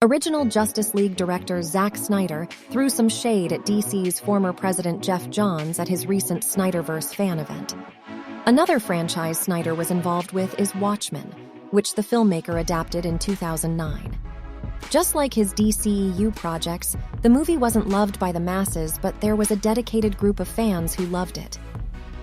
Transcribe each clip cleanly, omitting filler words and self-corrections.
Original Justice League director Zack Snyder threw some shade at DC's former president Geoff Johns at his recent Snyderverse fan event. Another franchise Snyder was involved with is Watchmen, which the filmmaker adapted in 2009. Just like his DCEU projects, the movie wasn't loved by the masses, but there was a dedicated group of fans who loved it.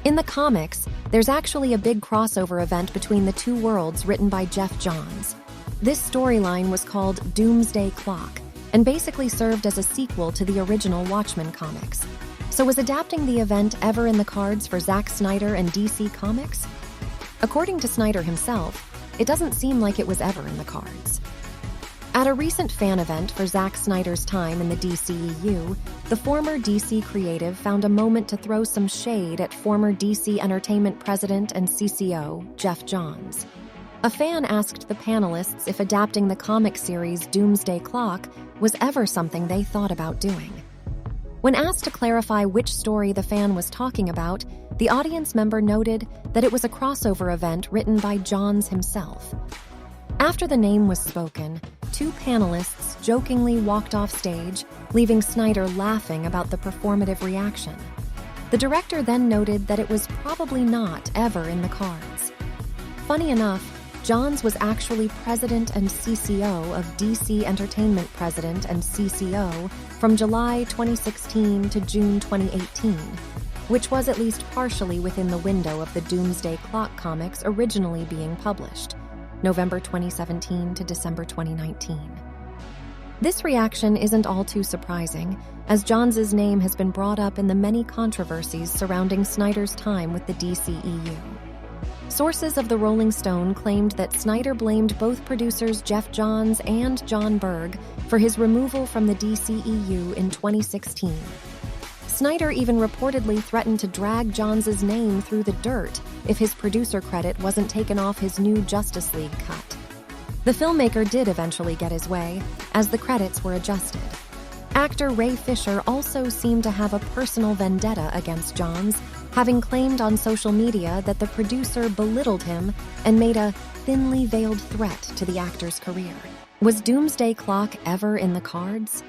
In the comics, there's actually a big crossover event between the two worlds written by Geoff Johns. This storyline was called Doomsday Clock and basically served as a sequel to the original Watchmen comics. So was adapting the event ever in the cards for Zack Snyder and DC Comics? According to Snyder himself, it doesn't seem like it was ever in the cards. At a recent fan event for Zack Snyder's time in the DCEU, the former DC creative found a moment to throw some shade at former DC Entertainment president and CCO, Geoff Johns. A fan asked the panelists if adapting the comic series Doomsday Clock was ever something they thought about doing. When asked to clarify which story the fan was talking about, the audience member noted that it was a crossover event written by Johns himself. After the name was spoken, two panelists jokingly walked off stage, leaving Snyder laughing about the performative reaction. The director then noted that it was probably not ever in the cards. Funny enough, Johns was actually president and CCO of DC Entertainment president and CCO from July 2016 to June 2018, which was at least partially within the window of the Doomsday Clock comics originally being published, November 2017 to December 2019. This reaction isn't all too surprising, as Johns' name has been brought up in the many controversies surrounding Snyder's time with the DCEU. Sources of the Rolling Stone claimed that Snyder blamed both producers Geoff Johns and John Berg for his removal from the DCEU in 2016. Snyder even reportedly threatened to drag Johns' name through the dirt if his producer credit wasn't taken off his new Justice League cut. The filmmaker did eventually get his way, as the credits were adjusted. Actor Ray Fisher also seemed to have a personal vendetta against Johns, having claimed on social media that the producer belittled him and made a thinly veiled threat to the actor's career. Was Doomsday Clock ever in the cards?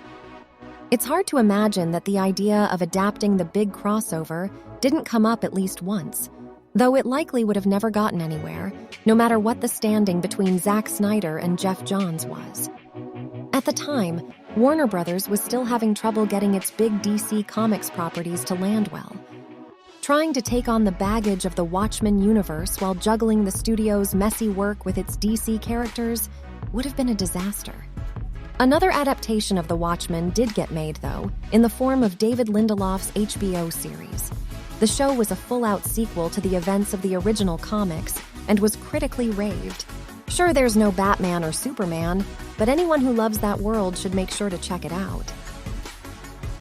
It's hard to imagine that the idea of adapting the big crossover didn't come up at least once, though it likely would have never gotten anywhere, no matter what the standing between Zack Snyder and Geoff Johns was. At the time, Warner Brothers was still having trouble getting its big DC Comics properties to land well. Trying to take on the baggage of the Watchmen universe while juggling the studio's messy work with its DC characters would have been a disaster. Another adaptation of The Watchmen did get made, though, in the form of David Lindelof's HBO series. The show was a full-out sequel to the events of the original comics and was critically raved. Sure, there's no Batman or Superman, but anyone who loves that world should make sure to check it out.